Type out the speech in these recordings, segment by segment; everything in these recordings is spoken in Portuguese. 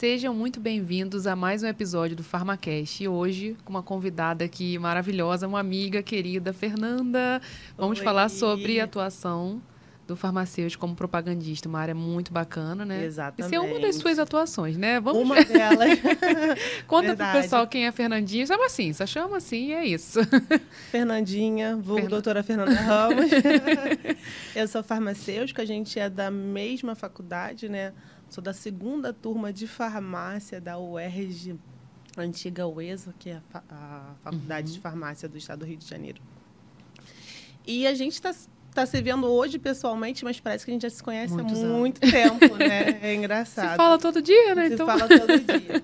Sejam muito bem-vindos a mais um episódio do PharmaCast. E hoje, com uma convidada aqui maravilhosa, uma amiga querida, Fernanda. Vamos falar sobre a atuação do farmacêutico como propagandista, uma área muito bacana, né? Exatamente. Isso é uma das suas atuações, né? Vamos... Uma delas. Conta pro pessoal quem é Fernandinha. Chama assim, só chama assim e é isso. Fernandinha, vulgo doutora Fernanda Ramos. Eu sou farmacêutica, a gente é da mesma faculdade, né? Sou da segunda turma de farmácia da UERJ, antiga UESA, que é a Faculdade de Farmácia do Estado do Rio de Janeiro. E a gente está se vendo hoje pessoalmente, mas parece que a gente já se conhece há muito tempo, né? É engraçado. Se fala todo dia, né? Se fala todo dia.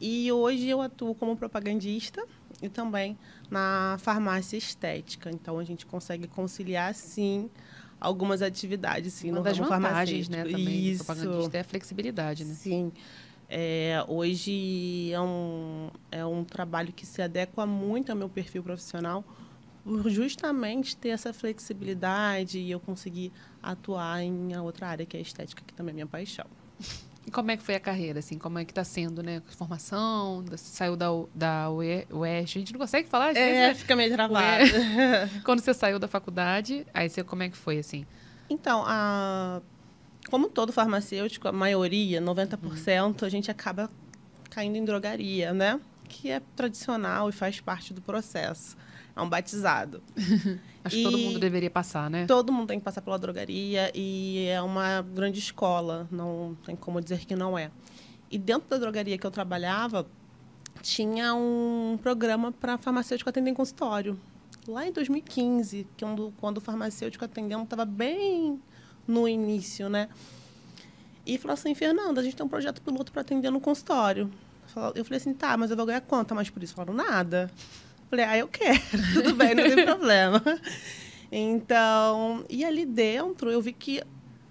E hoje eu atuo como propagandista e também na farmácia estética. Então, a gente consegue conciliar, sim, algumas atividades, sim, no ramo farmacêutico. Né, também, do propagandista é a flexibilidade, né? Sim. Hoje é um trabalho que se adequa muito ao meu perfil profissional, por justamente ter essa flexibilidade e eu conseguir atuar em outra área, que é a estética, que também é minha paixão. E como é que foi a carreira, assim? Como é que está sendo, né? Formação, saiu da UERJ, a gente não consegue falar? Fica meio travado. Quando você saiu da faculdade, aí como é que foi, assim? Então, como todo farmacêutico, a maioria, 90%, a gente acaba caindo em drogaria, né? Que é tradicional e faz parte do processo. É um batizado. Acho que todo mundo deveria passar, né? Todo mundo tem que passar pela drogaria e é uma grande escola, não tem como dizer que não é. E dentro da drogaria que eu trabalhava, tinha um programa para farmacêutico atender em consultório. Lá em 2015, quando o farmacêutico atendendo estava bem no início, né? E falou assim, Fernanda, a gente tem um projeto piloto para atender no consultório. Eu falei assim, tá, mas eu vou ganhar quanto mais por isso? Falaram, nada. Falei, eu quero, tudo bem, não tem problema. Então, e ali dentro, eu vi que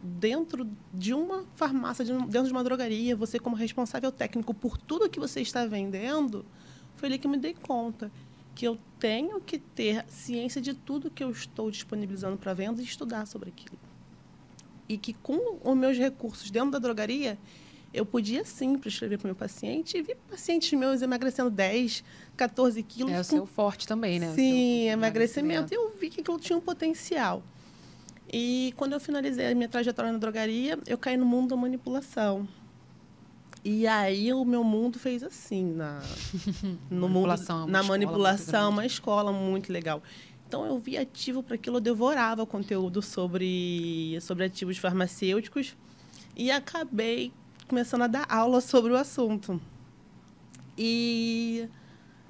dentro de uma farmácia, dentro de uma drogaria, você como responsável técnico por tudo que você está vendendo, foi ali que eu me dei conta que eu tenho que ter ciência de tudo que eu estou disponibilizando para venda e estudar sobre aquilo. E que com os meus recursos dentro da drogaria, eu podia, sim, prescrever para o meu paciente e vi pacientes meus emagrecendo 10, 14 quilos. É o seu forte também, né? Sim, emagrecimento. E eu vi que aquilo tinha um potencial. E quando eu finalizei a minha trajetória na drogaria, eu caí no mundo da manipulação. E aí o meu mundo fez assim, na manipulação, uma escola muito legal. Então, eu vi ativo para aquilo, eu devorava conteúdo sobre ativos farmacêuticos e acabei começando a dar aula sobre o assunto. E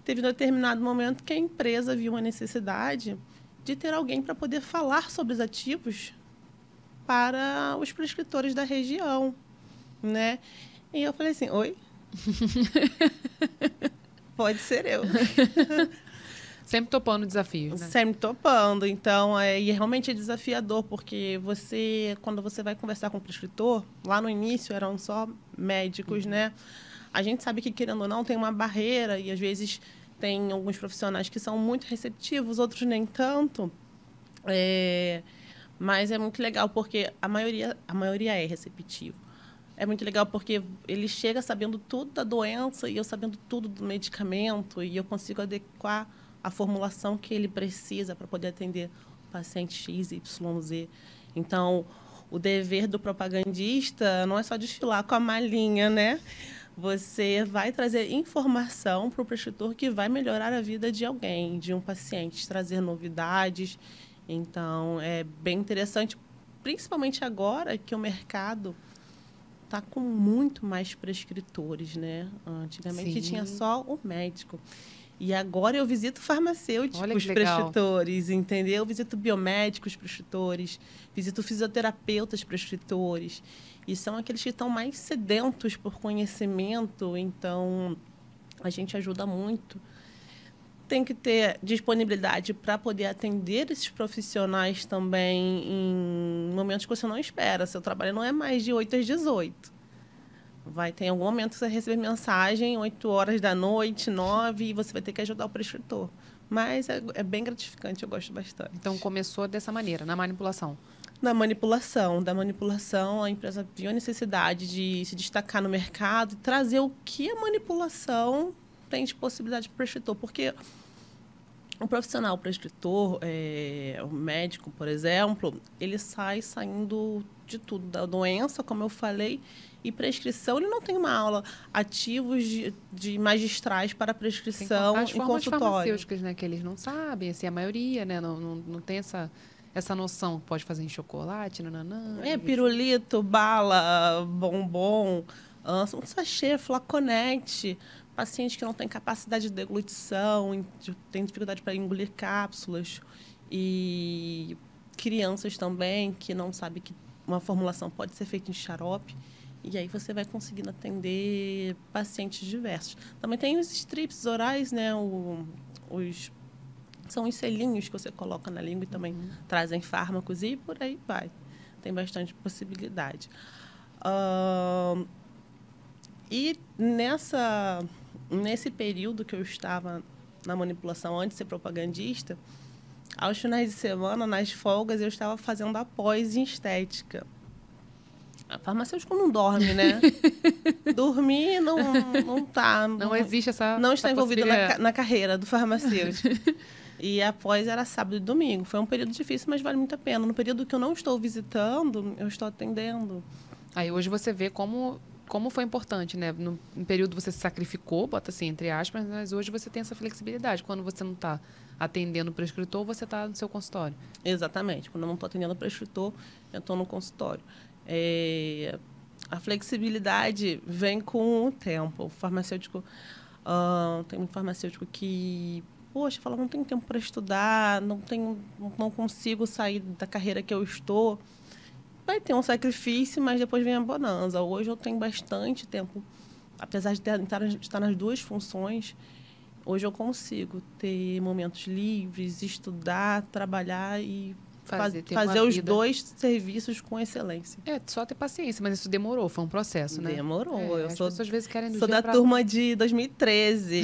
teve um determinado momento que a empresa viu a necessidade de ter alguém para poder falar sobre os ativos para os prescritores da região, né? E eu falei assim, oi? Pode ser eu. Sempre topando desafios, né? Sempre topando. Então, e realmente é desafiador, porque quando você vai conversar com o prescritor, lá no início eram só médicos, né? A gente sabe que, querendo ou não, tem uma barreira e, às vezes, tem alguns profissionais que são muito receptivos, outros nem tanto. Mas é muito legal, porque a maioria é receptivo. É muito legal porque ele chega sabendo tudo da doença e eu sabendo tudo do medicamento e eu consigo adequar a formulação que ele precisa para poder atender o paciente X, Y, Z. Então, o dever do propagandista não é só desfilar com a malinha, né? Você vai trazer informação para o prescritor que vai melhorar a vida de alguém, de um paciente, trazer novidades. Então, é bem interessante, principalmente agora que o mercado está com muito mais prescritores, né? Antigamente tinha só o médico. E agora eu visito farmacêuticos prescritores, entendeu? Eu visito biomédicos prescritores, visito fisioterapeutas prescritores. E são aqueles que estão mais sedentos por conhecimento, então a gente ajuda muito. Tem que ter disponibilidade para poder atender esses profissionais também em momentos que você não espera. Seu trabalho não é mais de 8 às 18. Vai ter algum momento que você receber mensagem, 8 horas da noite, 9, e você vai ter que ajudar o prescritor. Mas é bem gratificante, eu gosto bastante. Então, começou dessa maneira, na manipulação? Da manipulação, a empresa viu a necessidade de se destacar no mercado e trazer o que a manipulação tem de possibilidade para o prescritor. Porque o profissional prescritor, o médico, por exemplo, ele saindo de tudo, da doença, como eu falei, e prescrição. Ele não tem uma aula ativos de magistrais para prescrição as em formas consultório. farmacêuticas, né, que eles não sabem, assim, a maioria, né, não tem essa noção. Pode fazer em chocolate, nananã. Pirulito, bala, bombom, um sachê, flaconete. Paciente que não tem capacidade de deglutição, tem dificuldade para engolir cápsulas. E crianças também que não sabem que uma formulação pode ser feita em xarope. E aí você vai conseguindo atender pacientes diversos. Também tem os strips orais, né? São os selinhos que você coloca na língua e também trazem fármacos e por aí vai. Tem bastante possibilidade. E nesse período que eu estava na manipulação, antes de ser propagandista, aos finais de semana, nas folgas, eu estava fazendo a pós em estética. A farmacêutico não dorme, né? Dormir não tá. Não existe essa. Não está essa envolvida possibilidade. na carreira do farmacêutico. E após era sábado e domingo. Foi um período difícil, mas vale muito a pena. No período que eu não estou visitando, eu estou atendendo. Aí hoje você vê como foi importante, né? No período você se sacrificou, bota assim, entre aspas, mas hoje você tem essa flexibilidade. Quando você não está atendendo o prescritor, você está no seu consultório. Exatamente. Quando eu não estou atendendo o prescritor, eu estou no consultório. A flexibilidade vem com o tempo. O farmacêutico, tem um farmacêutico que, poxa, fala, não tenho tempo para estudar, não consigo sair da carreira que eu estou. Vai ter um sacrifício, mas depois vem a bonança. Hoje eu tenho bastante tempo, apesar de estar nas duas funções. Hoje eu consigo ter momentos livres, estudar, trabalhar e fazer os dois serviços com excelência. Só ter paciência, mas isso demorou, foi um processo, né? Demorou. As pessoas às vezes querem sou da turma de 2013.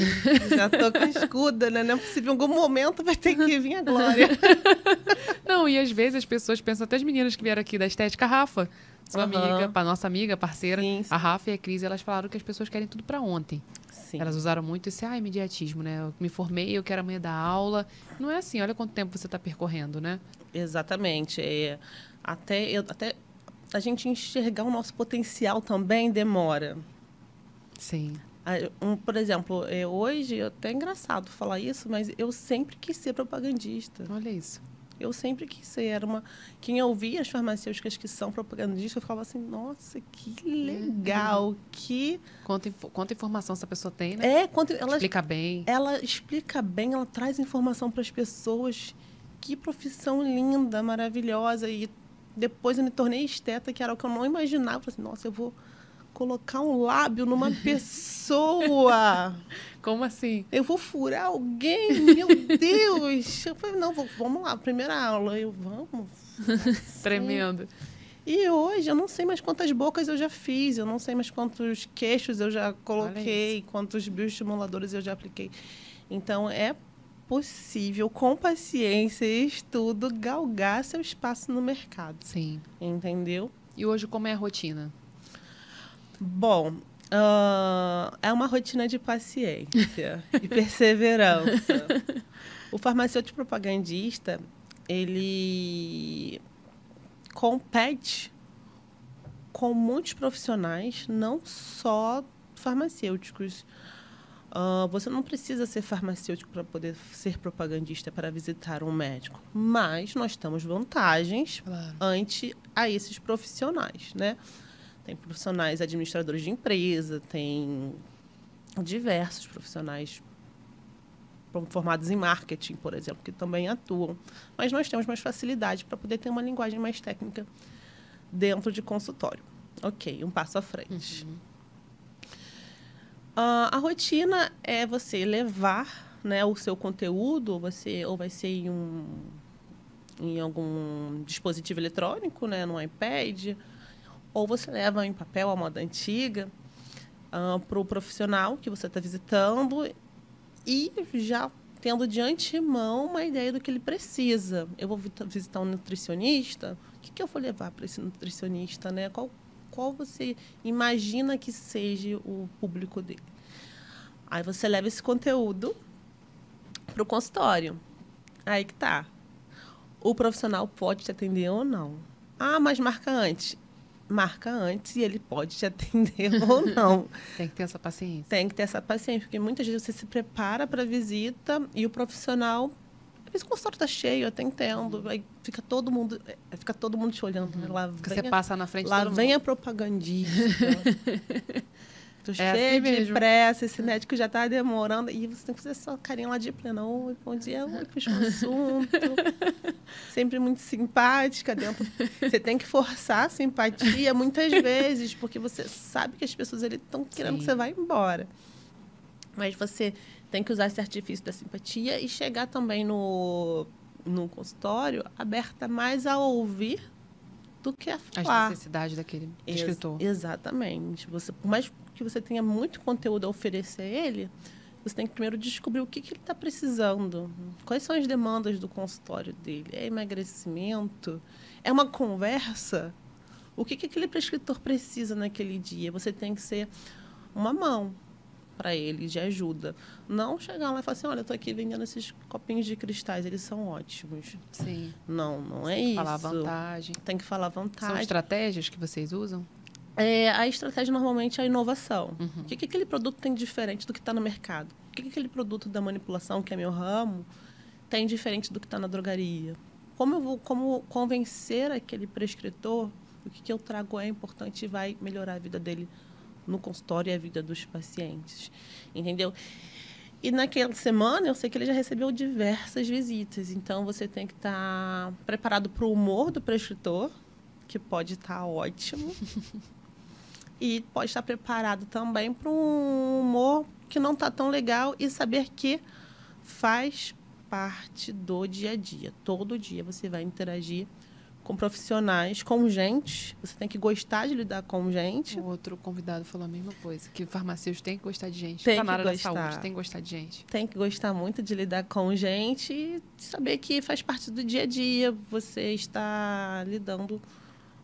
Já tô cascuda, né? Não é possível, em algum momento vai ter que vir a glória. Não, e às vezes as pessoas pensam, até as meninas que vieram aqui da estética, a Rafa, sua amiga, nossa amiga, parceira, sim. A Rafa e a Cris, elas falaram que as pessoas querem tudo para ontem. Sim. Elas usaram muito esse imediatismo, né? Eu me formei, eu quero amanhã dar aula. Não é assim, olha quanto tempo você está percorrendo, né? Exatamente. Até a gente enxergar o nosso potencial também demora. Sim. Por exemplo, hoje, até é engraçado falar isso, mas eu sempre quis ser propagandista. Olha isso. Eu sempre quis ser. Quem ouvia as farmacêuticas que são propagandistas, eu falava assim, nossa, que legal, que... Quanta informação essa pessoa tem, né? Ela explica bem. Ela explica bem, ela traz informação para as pessoas. Que profissão linda, maravilhosa. E depois eu me tornei esteta, que era o que eu não imaginava. Eu falei assim, nossa, eu vou colocar um lábio numa pessoa. Como assim? Eu vou furar alguém, meu Deus. Eu falei, não, vamos lá, primeira aula. Vamos. Tremendo. E hoje eu não sei mais quantas bocas eu já fiz, eu não sei mais quantos queixos eu já coloquei, quantos bioestimuladores eu já apliquei. Então, é possível, com paciência e estudo, galgar seu espaço no mercado. Sim. Entendeu? E hoje, como é a rotina? Bom, é uma rotina de paciência e perseverança. O farmacêutico propagandista, ele compete com muitos profissionais, não só farmacêuticos. Você não precisa ser farmacêutico para poder ser propagandista, para visitar um médico. Mas nós temos vantagens ante a esses profissionais, né? Tem profissionais administradores de empresa, tem diversos profissionais formados em marketing, por exemplo, que também atuam. Mas nós temos mais facilidade para poder ter uma linguagem mais técnica dentro de consultório. Ok, um passo à frente. A rotina é você levar, né, o seu conteúdo, ou vai ser em algum dispositivo eletrônico, né, no iPad, ou você leva em papel à moda antiga para o profissional que você está visitando e já tendo de antemão uma ideia do que ele precisa. Eu vou visitar um nutricionista, o que eu vou levar para esse nutricionista, né? Qual você imagina que seja o público dele? Aí você leva esse conteúdo para o consultório. Aí que tá. O profissional pode te atender ou não. Ah, mas marca antes. Marca antes e ele pode te atender ou não. Tem que ter essa paciência. Tem que ter essa paciência, porque muitas vezes você se prepara para a visita e o profissional... Às vezes o consultório está cheio, eu até entendo. Aí fica todo mundo te olhando. Né? Lá você passa na frente lá todo vem mundo. a propagandista. Tô cheio assim de mesmo. pressa, esse médico já está demorando. E você tem que fazer sua carinha lá de plena. Oi, bom dia, oi, puxa um assunto. Sempre muito simpática dentro. Você tem que forçar a simpatia muitas vezes, porque você sabe que as pessoas estão querendo que você vá embora. Mas você tem que usar esse artifício da simpatia e chegar também no consultório aberta mais a ouvir do que a falar. As necessidades daquele escritor. Exatamente. Por mais que você tenha muito conteúdo a oferecer a ele, você tem que primeiro descobrir o que ele está precisando. Quais são as demandas do consultório dele? É emagrecimento? É uma conversa? O que aquele prescritor precisa naquele dia? Você tem que ser uma mão para ele de ajuda. Não chegar lá e falar assim, olha, eu estou aqui vendendo esses copinhos de cristais, eles são ótimos. Sim. Não é isso. Falar vantagem. Tem que falar vantagem. São estratégias que vocês usam? A estratégia normalmente é a inovação. O que aquele produto tem diferente do que está no mercado? O que aquele produto da manipulação, que é meu ramo, tem diferente do que está na drogaria? Como convencer aquele prescritor o que eu trago é importante e vai melhorar a vida dele no consultório e a vida dos pacientes, entendeu? E naquela semana, eu sei que ele já recebeu diversas visitas, então você tem que estar preparado para o humor do prescritor, que pode estar ótimo, e pode estar preparado também para um humor que não está tão legal e saber que faz parte do dia a dia. Todo dia você vai interagir com profissionais, com gente. Você tem que gostar de lidar com gente. O outro convidado falou a mesma coisa, que farmacêutico tem que gostar de gente. Tem Tá na que área gostar. da saúde, tem que gostar de gente. Tem que gostar muito de lidar com gente e saber que faz parte do dia a dia. Você está lidando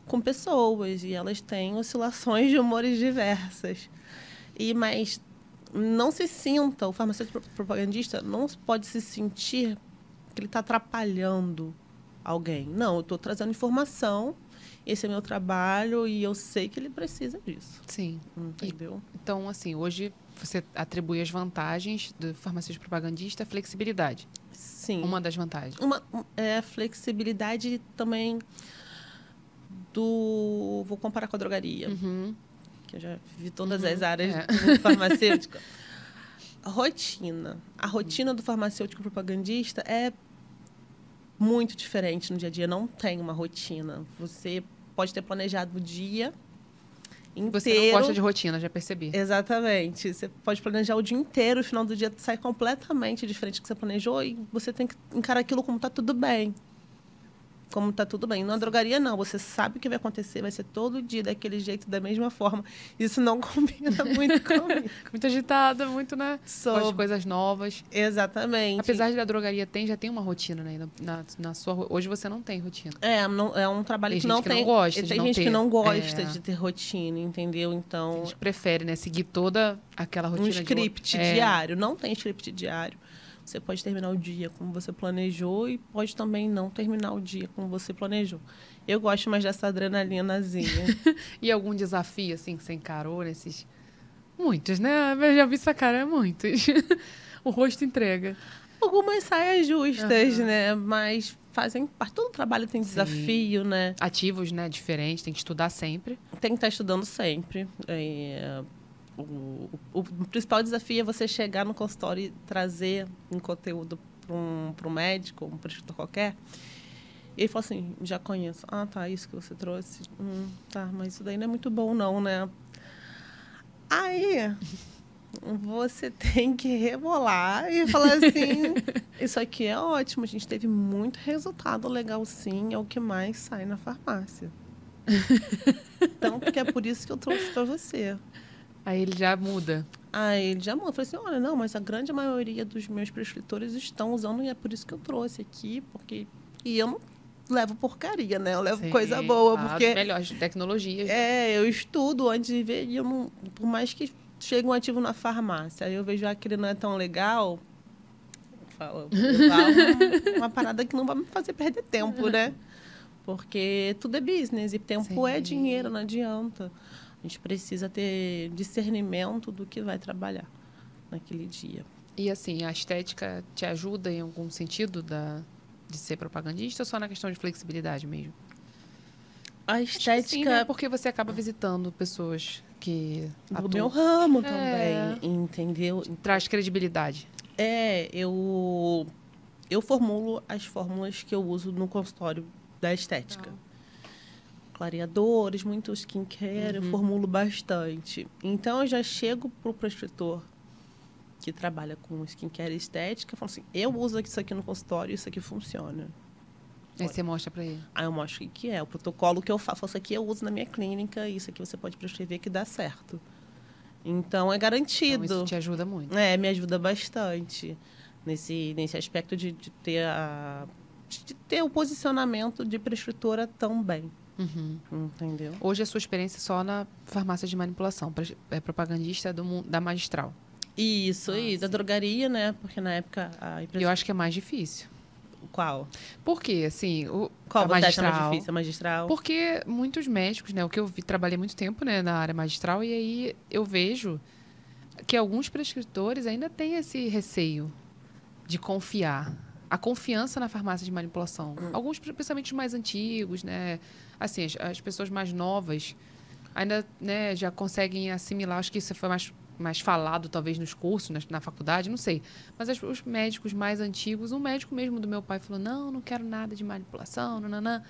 com pessoas e elas têm oscilações de humores diversas. Mas não se sinta, o farmacêutico propagandista não pode se sentir que ele está atrapalhando alguém. Não, eu estou trazendo informação, esse é meu trabalho e eu sei que ele precisa disso. Sim. Entendeu? Então, assim, hoje você atribui as vantagens do farmacêutico propagandista à flexibilidade. Sim. Uma das vantagens. É a flexibilidade também do... Vou comparar com a drogaria, que eu já vi todas as áreas do farmacêutico. A rotina do farmacêutico propagandista é muito diferente no dia a dia. Não tem uma rotina. Você pode ter planejado o dia inteiro. Você não gosta de rotina, já percebi. Exatamente. Você pode planejar o dia inteiro, o final do dia sai completamente diferente do que você planejou e você tem que encarar aquilo como está tudo bem. Como está tudo bem. Na drogaria, não. Você sabe o que vai acontecer, vai ser todo dia daquele jeito, da mesma forma. Isso não combina muito comigo. Muito agitada, muito, né? Gosta de coisas novas. Exatamente. Apesar de a drogaria já tem uma rotina, né? Na sua, hoje você não tem rotina. É um trabalho tem que não gente tem. Não gosta tem de não gente ter. que não gosta de ter rotina, entendeu? Então. A gente prefere, né? Seguir toda aquela rotina. Um script diário. Não tem script diário. Você pode terminar o dia como você planejou e pode também não terminar o dia como você planejou. Eu gosto mais dessa adrenalinazinha. E algum desafio, assim, que você encarou nesses... Muitos, né? Eu já vi essa cara, muitos. O rosto entrega. Algumas saias justas, né? Mas fazem parte. Todo trabalho tem desafio, né? Ativos, né? Diferentes, tem que estudar sempre. Tem que estar estudando sempre. O principal desafio é você chegar no consultório e trazer um conteúdo para um médico, um prescritor qualquer. E ele fala assim, já conheço. Ah, tá, isso que você trouxe. Tá, mas isso daí não é muito bom não, né? Aí, você tem que rebolar e falar assim, isso aqui é ótimo, a gente teve muito resultado legal sim, é o que mais sai na farmácia. Então, porque é por isso que eu trouxe para você. Aí ele já muda. Aí ele já mandou. Eu falei assim, olha, não, mas a grande maioria dos meus prescritores estão usando e é por isso que eu trouxe aqui, porque... E eu não levo porcaria, né? Eu levo coisa boa, porque... melhores tecnologias. Eu estudo antes de ver, e eu não... Por mais que chegue um ativo na farmácia, aí eu vejo que ele não é tão legal, eu vou levar uma parada que não vai me fazer perder tempo, né? Porque tudo é business e tempo é dinheiro, não adianta. A gente precisa ter discernimento do que vai trabalhar naquele dia. E assim, a estética te ajuda em algum sentido de ser propagandista ou só na questão de flexibilidade mesmo? A estética... Sim, né? Porque você acaba visitando pessoas que do meu ramo também, entendeu? Traz credibilidade. Eu formulo as fórmulas que eu uso no consultório da estética. Clareadores, muito skincare, eu formulo bastante. Então, eu já chego para o prescritor que trabalha com skincare e estética e falo assim, eu uso isso aqui no consultório, isso aqui funciona. Aí você mostra para ele. Aí eu mostro o que é, o protocolo que eu faço. Isso aqui eu uso na minha clínica, isso aqui você pode prescrever que dá certo. Então, é garantido. Então, isso te ajuda muito. Me ajuda bastante nesse aspecto de ter o posicionamento de prescritora também. Entendeu? Hoje a sua experiência é só na farmácia de manipulação, é propagandista da Magistral. Isso, e da drogaria, né? Porque na época a empresa... Eu acho que é mais difícil. Qual? Porque, assim, Qual a você acha Magistral... mais difícil, a Magistral? Porque muitos médicos, né? O que eu trabalhei muito tempo, né, na área magistral, e aí eu vejo que alguns prescritores ainda têm esse receio de confiar. A confiança na farmácia de manipulação. Alguns, principalmente os mais antigos, né? Assim, as pessoas mais novas ainda, né, já conseguem assimilar. Acho que isso foi mais falado, talvez, nos cursos, na faculdade, não sei. Mas os médicos mais antigos, um médico mesmo do meu pai falou, não quero nada de manipulação, nananã,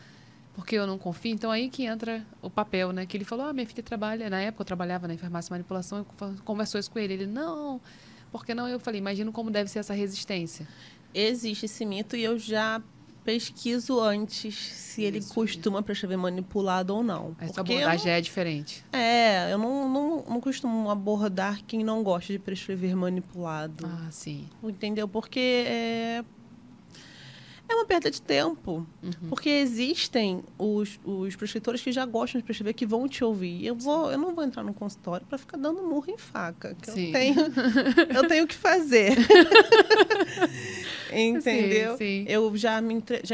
porque eu não confio. Então, aí que entra o papel, né? Que ele falou, minha filha trabalha... Na época, eu trabalhava na farmácia de manipulação, eu conversou isso com ele. Ele, não, por que não? Eu falei, imagino como deve ser essa resistência. Existe esse mito e eu já pesquiso antes se ele costuma prescrever manipulado ou não. Essa abordagem é diferente. Eu não costumo abordar quem não gosta de prescrever manipulado. Ah, sim. Entendeu? Porque é uma perda de tempo. Porque existem os prescritores que já gostam de prescrever, que vão te ouvir. Eu não vou entrar no consultório para ficar dando murro em faca. Que eu tenho o que fazer. Entendeu? Sim. Eu já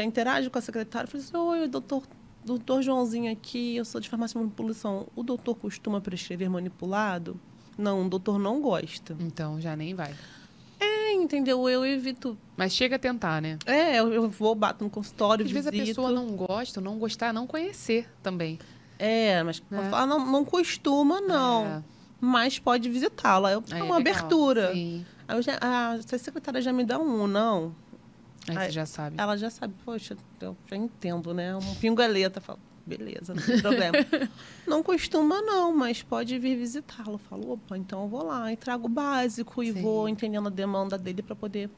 interajo com a secretária. Falei assim, oi, doutor Joãozinho aqui, eu sou de farmácia de manipulação. O doutor costuma prescrever manipulado? Não, o doutor não gosta. Então, já nem vai. Entendeu? Eu evito. Mas chega a tentar, né? Eu vou, bato no consultório, visito. Às vezes a pessoa não gosta, não gostar, não conhecer também. Mas fala, não costuma, não. Mas pode visitá-la. É uma abertura. Sim. Aí a secretária já me dá não. Aí você já sabe. Ela já sabe, poxa, eu já entendo, né? Um pingo-aleta, fala, beleza, não tem problema. Não costuma, não, mas pode vir visitá-lo. Eu falo, opa, então eu vou lá e trago o básico e vou entendendo a demanda dele para poder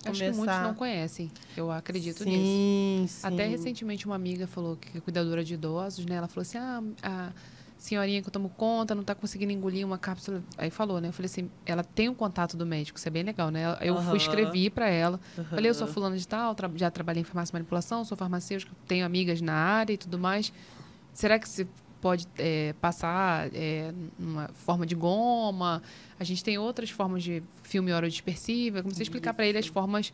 começar. Acho que muitos não conhecem, eu acredito nisso. Sim. Até recentemente uma amiga falou que é cuidadora de idosos, né? Ela falou assim, a senhorinha que eu tomo conta não está conseguindo engolir uma cápsula. Aí falou, né? Eu falei assim, ela tem o contato do médico, isso é bem legal, né? Eu escrevi para ela. Falei, eu sou fulana de tal, já trabalhei em farmácia de manipulação, sou farmacêutica, tenho amigas na área e tudo mais. Será que você pode passar numa forma de goma? A gente tem outras formas de filme orodispersiva. Comecei a explicar para ele as formas.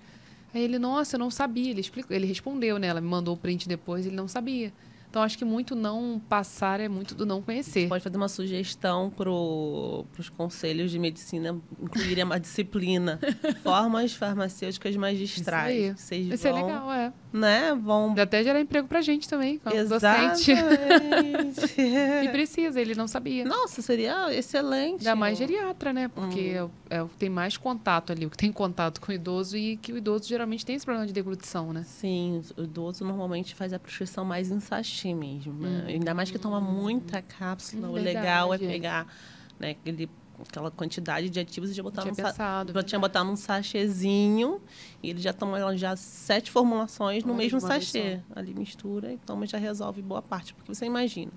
Aí ele, nossa, eu não sabia. Ele respondeu, né? Ela me mandou o print depois, ele não sabia. Então, acho que muito não passar é muito do não conhecer. Você pode fazer uma sugestão para os conselhos de medicina incluírem uma disciplina. Formas farmacêuticas magistrais. Isso é legal, Né? Vão... Até gerar emprego para a gente também, como Exatamente. docente. E precisa, ele não sabia. Nossa, seria excelente. Ainda mais geriatra, né? Porque é o que tem mais contato ali, o que tem contato com o idoso e que o idoso geralmente tem esse problema de deglutição, né? Sim, o idoso normalmente faz a prescrição mais em sachê mesmo, né? Ainda mais que toma muita cápsula. O legal é pegar, né, aquela quantidade de ativos e já botar botar num sachêzinho e ele já toma 7 formulações no mesmo sachê. Ali mistura e toma, já resolve boa parte. Porque você imagina,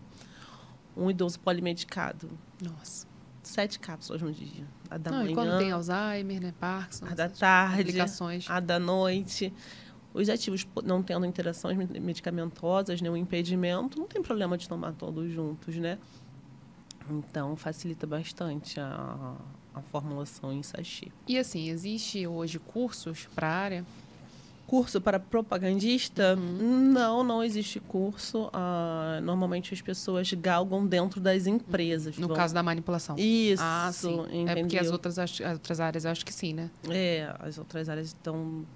um idoso polimedicado. Nossa. 7 cápsulas no dia. A da Não, manhã, e quando tem Alzheimer, né, Parkinson, a da essas tarde, complicações. a da noite. Os ativos não tendo interações medicamentosas, nenhum impedimento, não tem problema de tomar todos juntos, né? Então, facilita bastante a formulação em sachê. E assim, existe hoje cursos para a área? Curso para propagandista? Não existe curso. Normalmente as pessoas galgam dentro das empresas. No caso da manipulação. Isso, Ah, sim. entendeu? É porque as outras áreas eu acho que sim, né? As outras áreas dão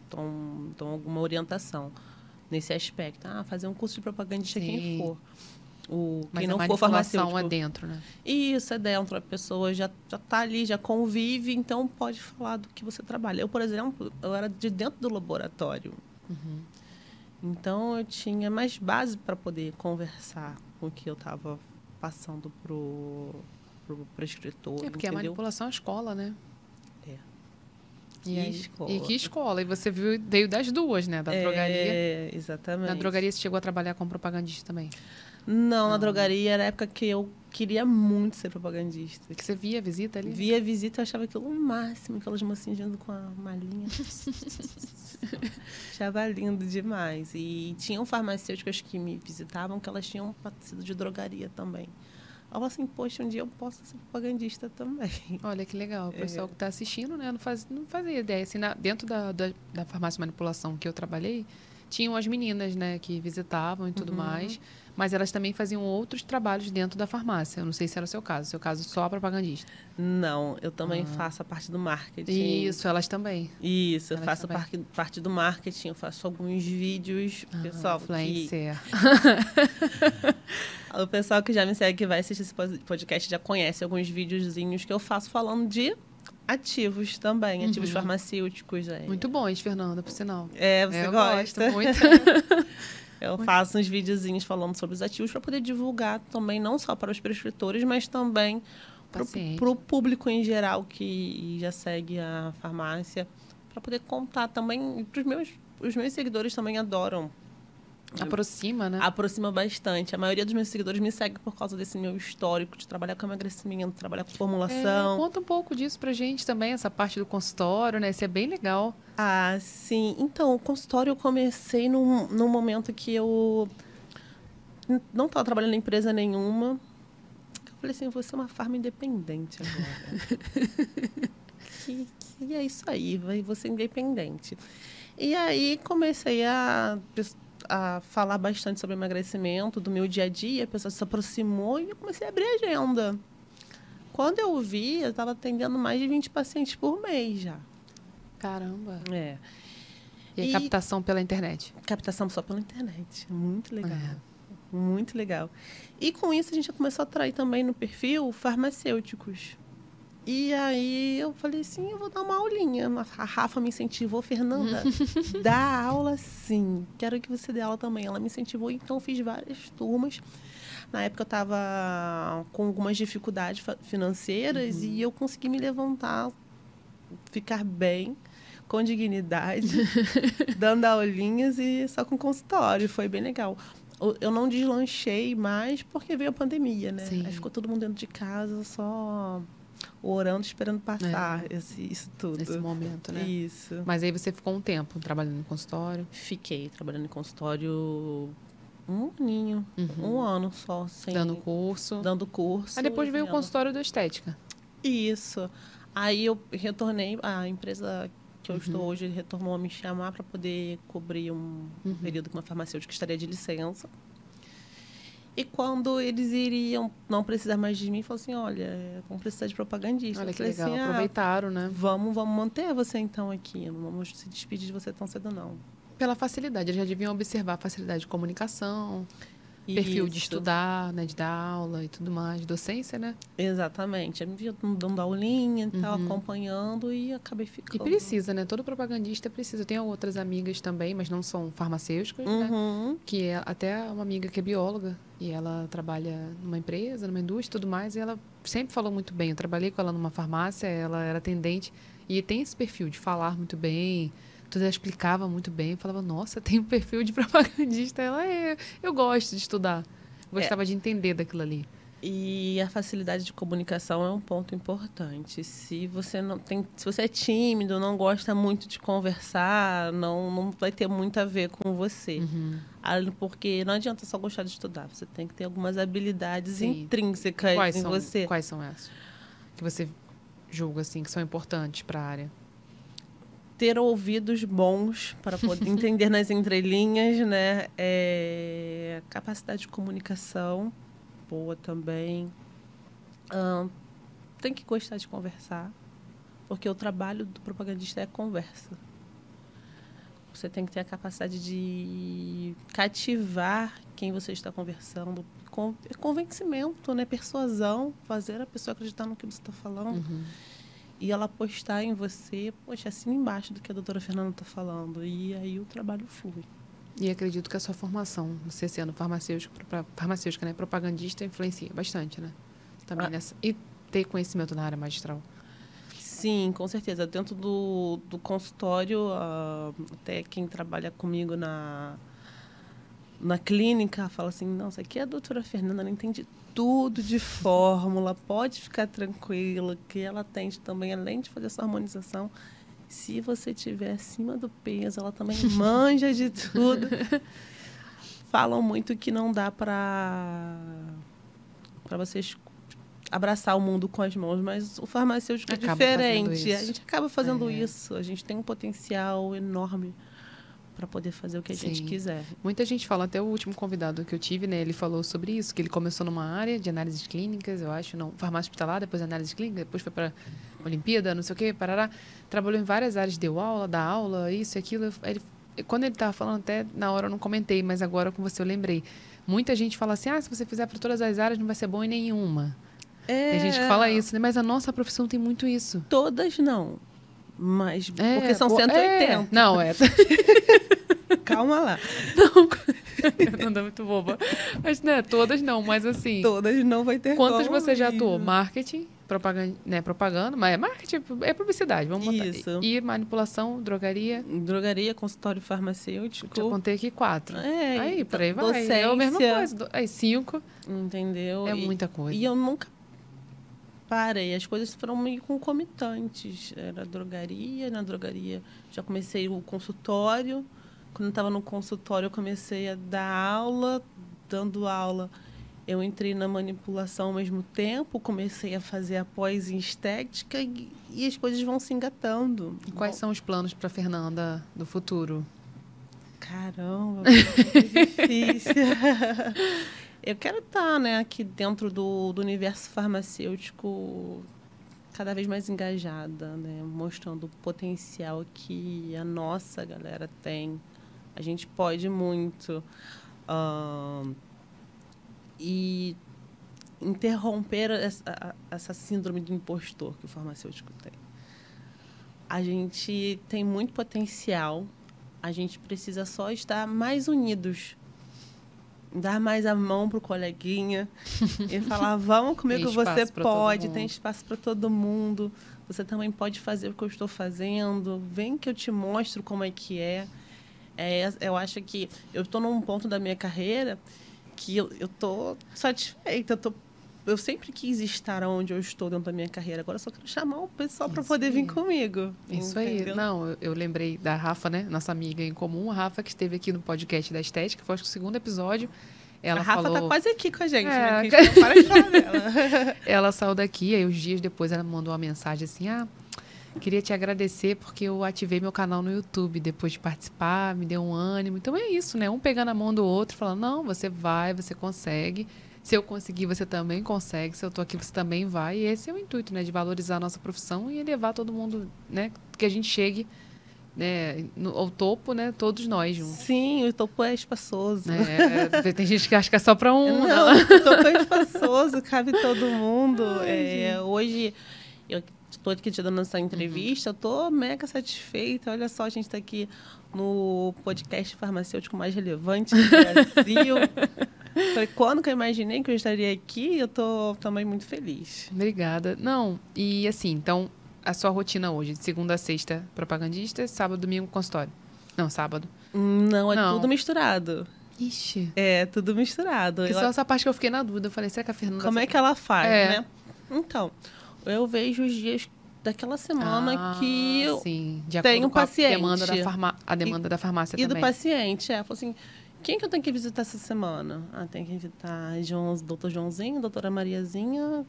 alguma orientação nesse aspecto. Fazer um curso de propagandista quem for. Mas quem a não for manipulação farmacêutico. é dentro, né? Isso, é dentro. A pessoa já está ali, já convive, então pode falar do que você trabalha. Eu, por exemplo, eu era de dentro do laboratório. Então, eu tinha mais base para poder conversar com o que eu estava passando pro prescritor. Porque a manipulação é escola, né? Escola. E que escola? E você veio das duas, né? Da drogaria. Exatamente. Na drogaria você chegou a trabalhar como propagandista também? Não, na drogaria era a época que eu queria muito ser propagandista. Que você via visita ali? Via visita, eu achava aquilo o máximo, aquelas mocinhas indo com a malinha. Achava lindo demais. E tinham farmacêuticas que me visitavam que elas tinham sido de drogaria também. Eu falei assim, poxa, um dia eu posso ser propagandista também. Olha que legal. O pessoal que está assistindo, né, não fazia ideia. Assim, dentro da farmácia de manipulação que eu trabalhei, tinham as meninas, né, que visitavam e tudo mais, mas elas também faziam outros trabalhos dentro da farmácia. Eu não sei se era o seu caso. Seu caso, só a propagandista. Não, eu também faço a parte do marketing. Isso, elas também. Isso, eu faço parte do marketing, eu faço alguns vídeos. Pessoal, influencer. O pessoal que já me segue, que vai assistir esse podcast, já conhece alguns videozinhos que eu faço falando de ativos também, ativos farmacêuticos. Muito bons, Fernanda, por sinal. Você gosta? Eu gosto muito. Eu faço uns videozinhos falando sobre os ativos para poder divulgar também, não só para os prescritores, mas também para o público em geral que já segue a farmácia, para poder contar também. Os meus seguidores também adoram. Aproxima, né? Aproxima bastante. A maioria dos meus seguidores me segue por causa desse meu histórico de trabalhar com emagrecimento, trabalhar com formulação. Conta um pouco disso pra gente também, essa parte do consultório, né? Isso é bem legal. Sim. Então, o consultório eu comecei num momento que eu não estava trabalhando em empresa nenhuma. Eu falei assim, eu vou ser uma farma independente agora. E é isso aí, vou ser independente. E aí comecei a falar bastante sobre emagrecimento, do meu dia a dia, a pessoa se aproximou e eu comecei a abrir a agenda. Quando eu vi, eu estava atendendo mais de 20 pacientes por mês já. Caramba. E a captação pela internet? Captação só pela internet. Muito legal. Muito legal. E com isso a gente já começou a atrair também no perfil farmacêuticos. E aí eu falei assim, eu vou dar uma aulinha. A Rafa me incentivou, Fernanda, dá aula sim. Quero que você dê aula também. Ela me incentivou, então eu fiz várias turmas. Na época eu estava com algumas dificuldades financeiras e eu consegui me levantar, ficar bem, com dignidade, dando aulinhas e só com consultório. Foi bem legal. Eu não deslanchei mais porque veio a pandemia, né? Sim. Aí ficou todo mundo dentro de casa, só orando, esperando passar isso tudo. Esse momento, né? Isso. Mas aí você ficou um tempo trabalhando em consultório? Fiquei trabalhando em consultório um aninho, um ano só. Dando curso? Dando curso. Aí depois veio o consultório da estética? Isso. Aí eu retornei, a empresa que eu estou hoje retornou a me chamar para poder cobrir um período que uma farmacêutica estaria de licença. E quando eles iriam não precisar mais de mim, falaram assim, olha, vamos precisar de propagandista. Olha que legal, assim, aproveitaram, né? Vamos manter você então aqui, não vamos se despedir de você tão cedo não. Pela facilidade, eles já deviam observar a facilidade de comunicação, perfil de estudar, né, de dar aula e tudo mais, docência, né? Exatamente. Eu me via dando aulinha e tal, acompanhando e acabei ficando. E precisa, né? Todo propagandista precisa. Eu tenho outras amigas também, mas não são farmacêuticas, né? Que é até uma amiga que é bióloga e ela trabalha numa empresa, numa indústria e tudo mais, e ela sempre falou muito bem. Eu trabalhei com ela numa farmácia, ela era atendente e tem esse perfil de falar muito bem. Ela explicava muito bem. Eu falava, nossa, tem um perfil de propagandista. Ela eu gosto de estudar. Gostava de entender daquilo ali. E a facilidade de comunicação é um ponto importante. Se você se você é tímido, não gosta muito de conversar, não vai ter muito a ver com você. Porque não adianta só gostar de estudar, você tem que ter algumas habilidades intrínsecas em você. Quais são essas que você julga assim que são importantes para a área? Ter ouvidos bons para poder entender nas entrelinhas, né? Capacidade de comunicação boa também. Tem que gostar de conversar, porque o trabalho do propagandista é conversa. Você tem que ter a capacidade de cativar quem você está conversando, convencimento, né? Persuasão, fazer a pessoa acreditar no que você está falando. E ela apostar em você, poxa, assina embaixo do que a doutora Fernanda está falando. E aí o trabalho flui. E acredito que a sua formação, você sendo farmacêutica, né, propagandista, influencia bastante, né? Também nessa. E ter conhecimento na área magistral. Sim, com certeza. Dentro do consultório, até quem trabalha comigo na clínica fala assim, nossa, aqui a doutora Fernanda, ela entende tudo de fórmula, pode ficar tranquila, que ela atende também, além de fazer essa harmonização, se você estiver acima do peso, ela também manja de tudo. Falam muito que não dá para vocês abraçar o mundo com as mãos, mas o farmacêutico é diferente. A gente acaba fazendo isso. A gente tem um potencial enorme para poder fazer o que a gente quiser. Muita gente fala, até o último convidado que eu tive, né, ele falou sobre isso, que ele começou numa área de análises clínicas, eu acho, não, farmácia hospitalar, depois análise clínica, depois foi para Olimpíada, não sei o quê, parará. Trabalhou em várias áreas, deu aula, dá aula, isso e aquilo. Quando ele estava falando, até na hora eu não comentei, mas agora com você eu lembrei. Muita gente fala assim, se você fizer para todas as áreas não vai ser bom em nenhuma. Tem gente que fala isso, né? Mas a nossa profissão tem muito isso. Todas não. Mas porque são 180. Não, Calma lá. Não dá muito boba. Mas, né, todas não, mas assim... Todas não vai ter quantas você já atuou? Marketing, propaganda, mas é marketing, é publicidade, vamos botar. Isso. E manipulação, drogaria. Drogaria, consultório farmacêutico. Já contei aqui 4. Aí, por aí vai. Docência. É a mesma coisa. Aí, 5. Entendeu? É muita coisa. E eu nunca parei. As coisas foram meio concomitantes. Era drogaria, na drogaria já comecei o consultório. Quando eu estava no consultório, eu comecei a dar aula. Dando aula, eu entrei na manipulação ao mesmo tempo, comecei a fazer a pós em estética e as coisas vão se engatando. E quais são os planos para Fernanda do futuro? Caramba, é difícil. Eu quero estar, né, aqui dentro do universo farmacêutico cada vez mais engajada, né, mostrando o potencial que a nossa galera tem. A gente pode muito. E interromper essa síndrome do impostor que o farmacêutico tem. A gente tem muito potencial, a gente precisa só estar mais unidos, dar mais a mão para o coleguinha e falar, vamos comigo, você pode, tem espaço para todo mundo, você também pode fazer o que eu estou fazendo, vem que eu te mostro como é que é. Eu acho que eu estou num ponto da minha carreira que eu estou satisfeita. Eu sempre quis estar onde eu estou dentro da minha carreira. Agora eu só quero chamar o pessoal para poder vir comigo. Isso entendeu? aí. Não, eu lembrei da Rafa, né? Nossa amiga em comum, a Rafa, que esteve aqui no podcast da Estética, foi acho que o 2º episódio. Ela a Rafa falou... tá quase aqui com a gente, né? A gente não para de falar dela. Ela saiu daqui, aí uns dias depois ela me mandou uma mensagem assim, queria te agradecer porque eu ativei meu canal no YouTube depois de participar, me deu um ânimo. Então é isso, né? Um pegando a mão do outro, falando, não, você vai, você consegue. Se eu conseguir, você também consegue. Se eu tô aqui, você também vai. E esse é o intuito, né? De valorizar a nossa profissão e elevar todo mundo, né? Que a gente chegue, né, ao topo, né? Todos nós juntos. Sim, o topo é espaçoso. Tem gente que acha que é só para um. Não, o topo é espaçoso, cabe todo mundo. Hoje, eu estou aqui te dando essa entrevista, eu estou mega satisfeita. Olha só, a gente está aqui no podcast farmacêutico mais relevante do Brasil. Quando que eu imaginei que eu estaria aqui, eu estou também muito feliz. Obrigada. Não, e assim, então, a sua rotina hoje, de segunda a sexta, propagandista, sábado, domingo, consultório? Não, sábado. Não, tudo misturado. Ixi. É, tudo misturado. Que só essa parte que eu fiquei na dúvida. Eu falei, será que a Fernanda... Como é que ela faz, É. né? Então, eu vejo os dias daquela semana que eu sim. De tenho acordo com paciente. A demanda da farmácia E também. do paciente, falou assim, quem que eu tenho que visitar essa semana? Tem que visitar doutor Joãozinho, doutora Mariazinha,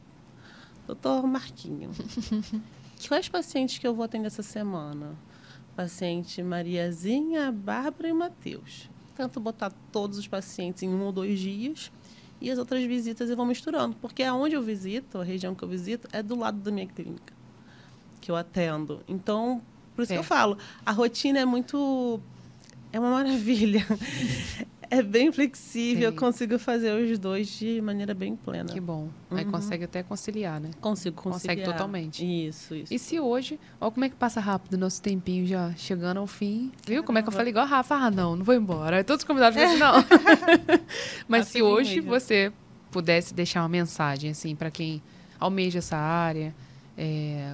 doutor Marquinho. Quais pacientes que eu vou atender essa semana? Paciente Mariazinha, Bárbara e Matheus. Tento botar todos os pacientes em 1 ou 2 dias e as outras visitas eu vou misturando, porque aonde eu visito, a região que eu visito, é do lado da minha clínica, que eu atendo. Então, por isso que eu falo, a rotina é uma maravilha. É bem flexível, eu consigo fazer os dois de maneira bem plena. Que bom. Aí consegue até conciliar, né? Consigo conciliar. Consegue totalmente. Isso. E se hoje, olha como é que passa rápido o nosso tempinho já chegando ao fim. Viu? Como é que eu falei igual a Rafa? Não vou embora. Aí todos os convidados ficam assim, não. Mas se hoje você pudesse deixar uma mensagem, assim, para quem almeja essa área,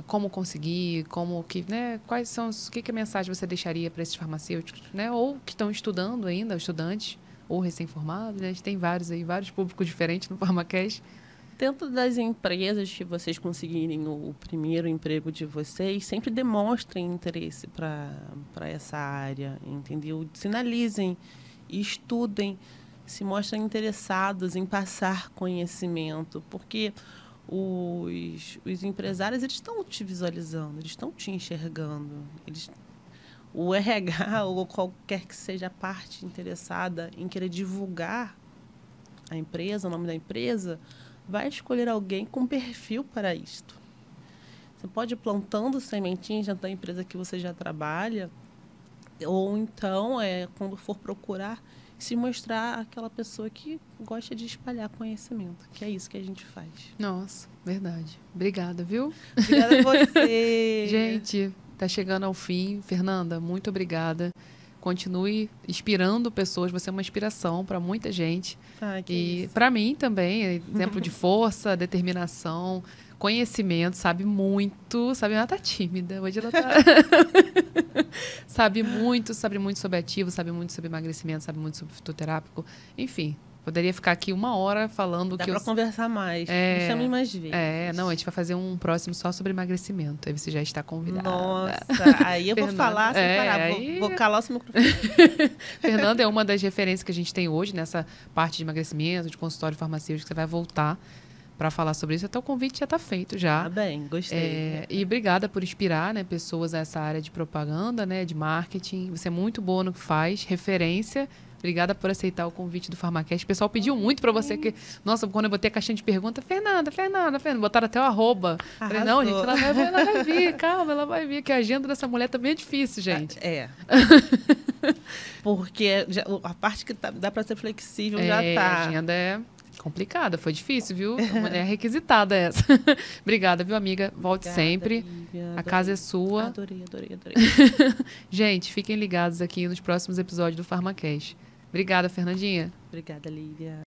como conseguir, quais são que a mensagem você deixaria para esses farmacêuticos, né? Ou que estão estudando ainda, estudantes, ou recém-formados, né? A gente tem vários públicos diferentes no PharmaCast. Dentro das empresas que vocês conseguirem o primeiro emprego de vocês, sempre demonstrem interesse para essa área, entendeu? Sinalizem, estudem, se mostrem interessados em passar conhecimento, porque os empresários, eles estão te visualizando, eles estão te enxergando. O RH ou qualquer que seja a parte interessada em querer divulgar a empresa, o nome da empresa, vai escolher alguém com perfil para isto. Você pode ir plantando sementinhas dentro da empresa que você já trabalha, ou então, quando for procurar, se mostrar aquela pessoa que gosta de espalhar conhecimento, que é isso que a gente faz. Nossa, verdade. Obrigada, viu? Obrigada a você. Gente, tá chegando ao fim. Fernanda, muito obrigada. Continue inspirando pessoas. Você é uma inspiração para muita gente. E para mim também, exemplo de força, determinação, conhecimento, sabe muito. Ela tá tímida, hoje ela tá... sabe muito sobre ativo, sabe muito sobre emagrecimento, sabe muito sobre fitoterápico. Enfim, poderia ficar aqui 1 hora falando Dá pra conversar mais. Me chame mais vezes. A gente vai fazer um próximo só sobre emagrecimento. Aí você já está convidada. Nossa, aí eu vou falar sem parar. Vou calar o microfone. Fernanda é uma das referências que a gente tem hoje nessa parte de emagrecimento, de consultório farmacêutico, que você vai voltar para falar sobre isso. Até o convite já está feito já. Bem, gostei. E obrigada por inspirar, né, pessoas a essa área de propaganda, né, de marketing. Você é muito boa no que faz, referência. Obrigada por aceitar o convite do PharmaCast. O pessoal pediu muito para você. Nossa, quando eu botei a caixinha de pergunta, Fernanda, botaram até o @. Falei, não, gente, ela vai vir, calma, ela vai vir, que a agenda dessa mulher também é difícil, gente. Porque a parte que dá para ser flexível já tá. A agenda é complicada, foi difícil, viu? É requisitada essa. Obrigada, viu, amiga? Volte sempre. Lívia, a casa é sua. Adorei. Gente, fiquem ligados aqui nos próximos episódios do PharmaCast. Obrigada, Fernandinha. Obrigada, Lívia.